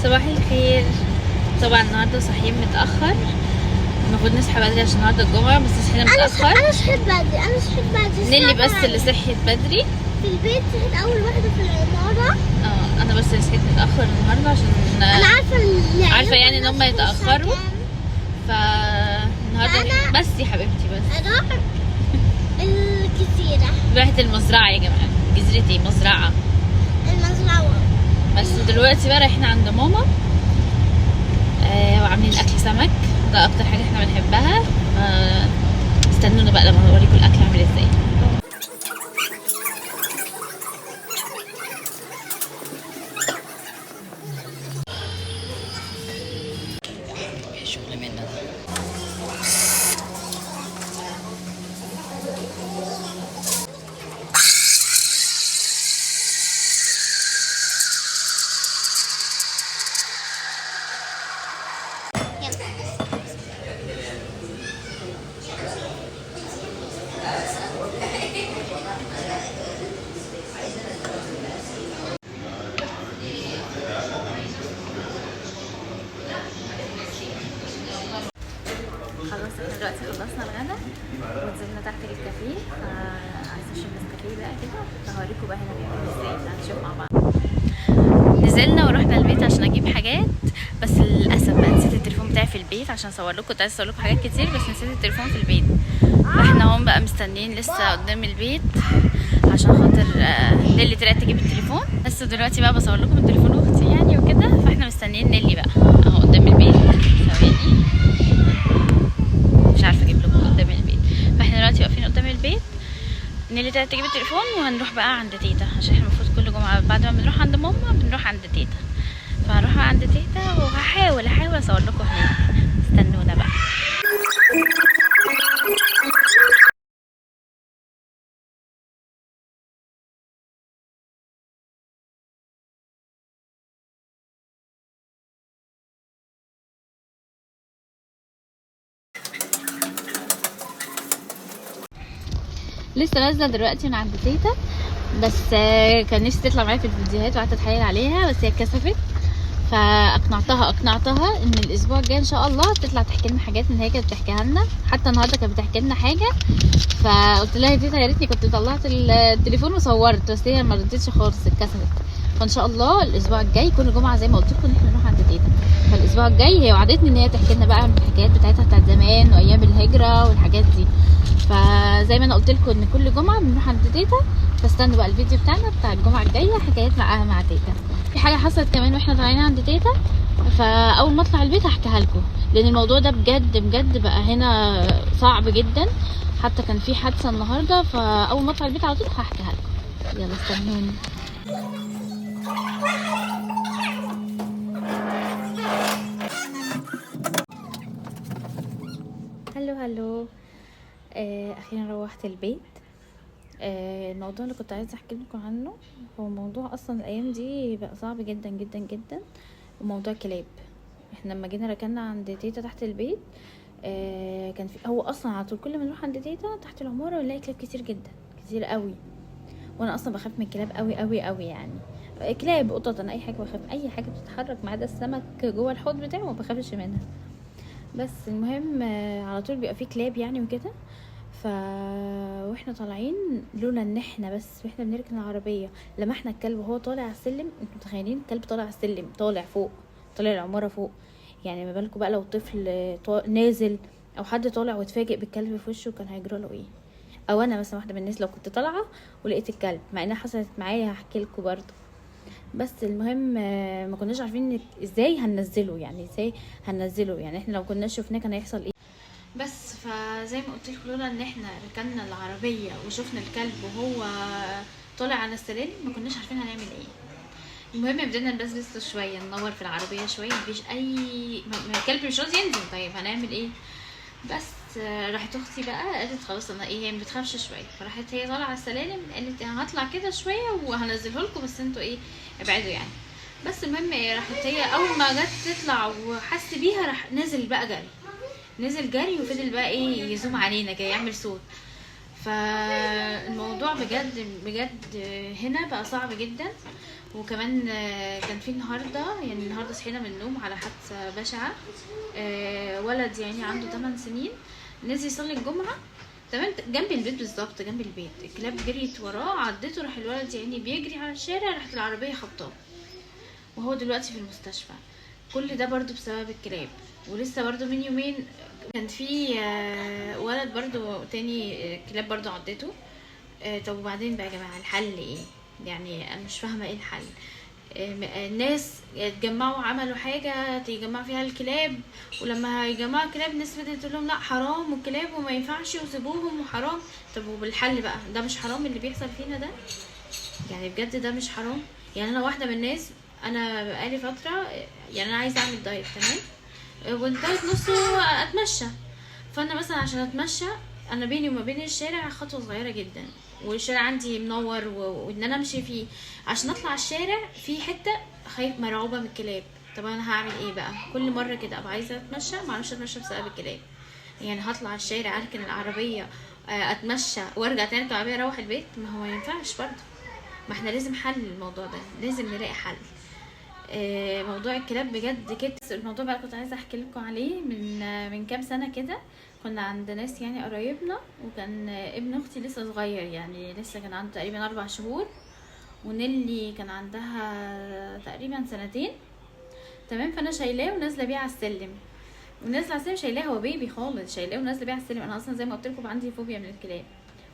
صباح الخير. طبعا النهارده صاحيين متاخر، المفروض نصحى بدري عشان النهارده الجمعه، بس صحينا متاخر. انا صحيت بدري. نيلي بس اللي صحيت بدري في البيت، صحيت اول واحده في العماره. انا بس اللي صحيت متاخر النهارده عشان انا عارفه يعني ان هم يتاخروا. فالنهارده بس يا حبيبتي بس اروح الجزيره. رحت المزرعه يا جماعه. جزيره ايه؟ مزرعه. المزرعه. بس دلوقتي بقى رايحين عند ماما وعاملين اكل سمك، ده اكتر حاجه احنا بنحبها. استنونا بقى لما اوريكم الاكل عامل ازاي. شغل مننا. خلاص احنا دلوقتي خلصنا الغدا ونزلنا تحت الكافيه، عايزه اشرب نسكافيه بقى كده، هوريكم بقى هنا بيعملوا ازاي، هنشوف مع بعض. نزلنا ورحنا البيت عشان اجيب حاجات، بس للاسف بقى نسيت التليفون بتاعي في البيت عشان اصور لكم. كنت عايزه اصور لكم حاجات كتير بس نسيت التليفون في البيت. واحنا هم بقى مستنيين لسه قدام البيت عشان خاطر نيلي طلعت تجيب التليفون. بس دلوقتي بقى بصور لكم من تليفون اختي يعني وكده، فاحنا مستنيين نيلي بقى اهو قدام البيت. ثواني مش عارفه اجيب لكم قدام البيت. فاحنا دلوقتي واقفين قدام البيت، نيلي طلعت تجيب التليفون وهنروح بقى عند تيتا، عشان احنا المفروض كل جمعه بعد ما بنروح عند ماما بنروح عند تيتا. فهنروح عند تيتا وهحاول اصور لكم هناك، استنونا بقى. لسه نازله دلوقتي من عند تيتا، بس كان نفسي تطلع معايا في الفيديوهات وقعدت اتحايل عليها بس هي اتكسفت. فاقنعتها ان الاسبوع الجاي ان شاء الله تطلع تحكي لنا حاجات من هي كانت بتحكيها لنا. حتى النهارده كانت بتحكي لنا حاجه، فقلت لها يا تيتا يا ريتني كنت طلعت التليفون وصورت، بس هي ما رضتش خالص، اتكسفت. فان شاء الله الاسبوع الجاي كل جمعه زي ما قلت لكم ان احنا نروح عند تيتا. فالاسبوع الجاي هي وعدتني ان هي تحكي لنا بقى عن الحكايات بتاعتها بتاعت زمان وايام الهجره والحاجات دي. فزي ما انا قلت لكم ان كل جمعه بنروح عند تيتا، فاستنوا بقى الفيديو بتاعنا بتاع الجمعه الجايه حكايات معاها مع تيتا. في حاجه حصلت كمان واحنا طالعين عند تيتا، فاول ما اطلع البيت هحكيها لكم، لان الموضوع ده بجد بقى هنا صعب جدا. حتى كان في حادثه النهارده، فاول ما اطلع البيت على طول هحكيها لكم. يلا استنوني. هلو اخيرا روحت البيت. الموضوع اللي كنت عايزه احكي لكم عنه هو موضوع اصلا الايام دي بقى صعب جدا جدا جدا، وموضوع كلاب. احنا لما جينا ركننا عند تيتا تحت البيت، كان في هو اصلا على طول كل ما نروح عند تيتا تحت العماره نلاقي كلاب كتير جدا، كتير قوي. وانا اصلا بخاف من الكلاب قوي قوي قوي يعني، كلاب قطط انا اي حاجه بخاف، اي حاجه بتتحرك ما عدا السمك جوه الحوض بتاعه ما بخافش منها. بس المهم على طول بيبقى فيه كلاب يعني وكده. واحنا طالعين لولا ان احنا بس واحنا بنركن العربيه لمحنا الكلب وهو طالع على السلم. انتوا متخيلين الكلب طالع على السلم، طالع فوق، طالع العماره فوق؟ يعني ما بالكم بقى لو طفل نازل او حد طالع واتفاجئ بالكلب في وشه كان هيجرى له ايه؟ او انا مثلا واحده من الناس لو كنت طالعه ولقيت الكلب، مع انها حصلت معايا هحكي لكم برضه. بس المهم ما كناش عارفين ازاي هننزله، يعني احنا لو كنا شفناه كان هيحصل ايه. بس فزي ما قلت لكم لولا ان احنا ركننا العربيه وشفنا الكلب وهو طالع على السلالم ما كناش عارفين هنعمل ايه. المهم بدنا نبسبس شويه، ننور في العربيه شويه، مفيش اي الكلب مش راضي ينزل. طيب هنعمل ايه؟ بس راحت اختي بقى قالت خلاص انا هي ما بتخافش شويه، فراحت هي طالعه على السلالم قالت انا هطلع كده شويه وهنزله لكم بس انتوا ابعدوا يعني. بس المهم راحت هي اول ما جت تطلع وحس بيها راح نزل بقى جري، وفضل بقى يزوم علينا كده يعمل صوت. فالموضوع بجد بجد هنا بقى صعب جدا. وكمان كان في النهارده، يعني النهارده صحينا من النوم على حادثه بشعه. ولد يعني عنده 8 سنين نزل يصلي الجمعه، تمام، جنب البيت بالظبط، جنب البيت. الكلاب جريت وراه، عدته، راح الولد يعني بيجري على الشارع، راحت العربيه خبطاه وهو دلوقتي في المستشفى. كل ده برضو بسبب الكلاب. ولسه برضو من يومين كان في ولد برضو تاني كلاب برضو عدته. طب وبعدين بقى يا جماعه الحل ايه؟ يعني انا مش فاهمه ايه الحل. الناس اتجمعوا عملوا حاجه يجمعوا فيها الكلاب، ولما هيجمعوا الكلاب الناس بدات تقول لهم لا حرام والكلاب وما ينفعش وسيبوهم وحرام. طب وبالحل بقى ده مش حرام اللي بيحصل فينا ده؟ يعني بجد ده مش حرام؟ يعني انا واحده من الناس، انا بقالي فتره يعني انا عايزه اعمل دايت، تمام، والدايت نصه اتمشى. فانا مثلا عشان اتمشى انا بيني وما بين الشارع خطوه صغيره جدا، والشارع عندي منور وان انا امشي فيه. عشان اطلع الشارع في حته خايف مرعوبه من الكلاب. طب انا هعمل ايه بقى؟ كل مره كده ابقى عايزه اتمشى ما اعرفش اتمشى بسبب الكلاب. يعني هطلع الشارع اركن العربيه اتمشى وارجع تاني العربيه اروح البيت؟ ما هو ما ينفعش برضه. ما احنا لازم حل الموضوع ده، لازم نلاقي حل. موضوع الكلاب بجد كده. الموضوع بقى كنت عايزه احكي لكم عليه من كام سنه كده. كنا عند ناس يعني قرايبنا، وكان ابن اختي لسه صغير، يعني لسه كان عنده تقريبا 4 شهور، ونيلي كان عندها تقريبا 2 سنين، تمام. فانا شايلاه ونازله بيه على السلم، ونازله على السلم شايلاه، هو بيبي خالص، شايلاه ونازله بيه على السلم. انا اصلا زي ما قلت لكم عندي فوبيا من الكلاب.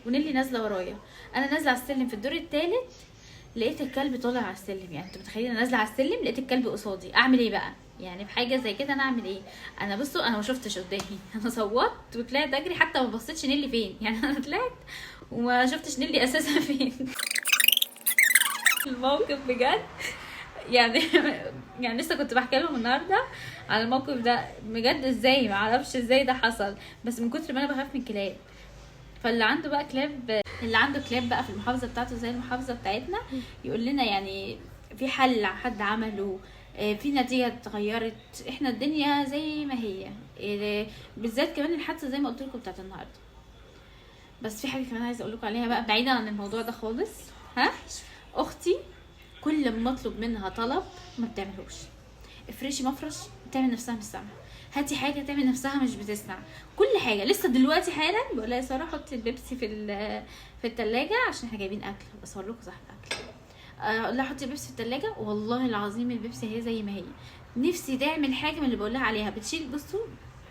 ونيلي نازله ورايا، انا نازله على السلم في الدور الثالث، لقيت الكلب طالع على السلم. يعني انتوا متخيلين انا نازله على السلم لقيت الكلب قصادي، اعمل ايه بقى؟ يعني في حاجه زي كده انا اعمل ايه؟ انا بصوا انا ما شفتش قدامي انا صوتت وطلعت اجري، حتى ما بصيتش نيلي فين. يعني انا طلعت وما شفتش نيلي اساسا فين. الموقف بجد يعني يعني لسه كنت بحكي لهم النهارده على الموقف ده بجد، ازاي ما اعرفش ازاي ده حصل، بس من كتر ما انا بخاف من الكلاب. فاللي عنده بقى كلاب، اللي عنده كلاب بقى في المحافظه بتاعته زي المحافظه بتاعتنا، يقول لنا يعني في حل حد عمله، في نتيجه اتغيرت. احنا الدنيا زي ما هي، بالذات كمان الحادثه زي ما قلت لكم بتاعت النهارده. بس في حاجه كمان عايزه اقول لكم عليها بقى بعيدا عن الموضوع ده خالص. اختي كل ما اطلب منها طلب ما بتعملوش. افرشي مفرش تعمل نفسها مش سامعه، هاتي حاجه تعمل نفسها مش بتسمع. كل حاجه. لسه دلوقتي حالا بقول لها يا ساره حطي البيبسي في الثلاجه عشان احنا جايبين اكل، بصور لكم صح الاكل. اقول لها حطي البيبسي في الثلاجه، والله العظيم البيبسي هي زي ما هي. نفسي تعمل حاجه من اللي بقول لها عليها، بتشيل، بصوا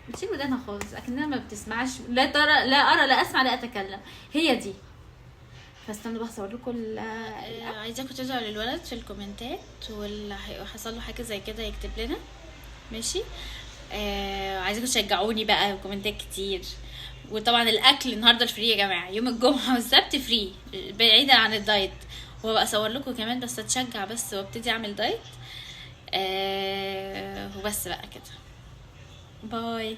بتشيل ودانها خالص اكنها ما بتسمعش، لا ترى لا ارى لا اسمع لا اتكلم، هي دي. فاستنوا بس اقول لكم عايزاكم تدعوا للولد في الكومنتات، واللي حصل له حاجه زي كده يكتب لنا، ماشي. عايزاكم تشجعوني بقى كومنتات كتير. وطبعا الاكل النهارده الفري يا جماعه، يوم الجمعه والسبت فري بعيدا عن الدايت، وبقى اصور لكم كمان بس اتشجع بس وابتدي اعمل دايت. وبس بقى كده، باي.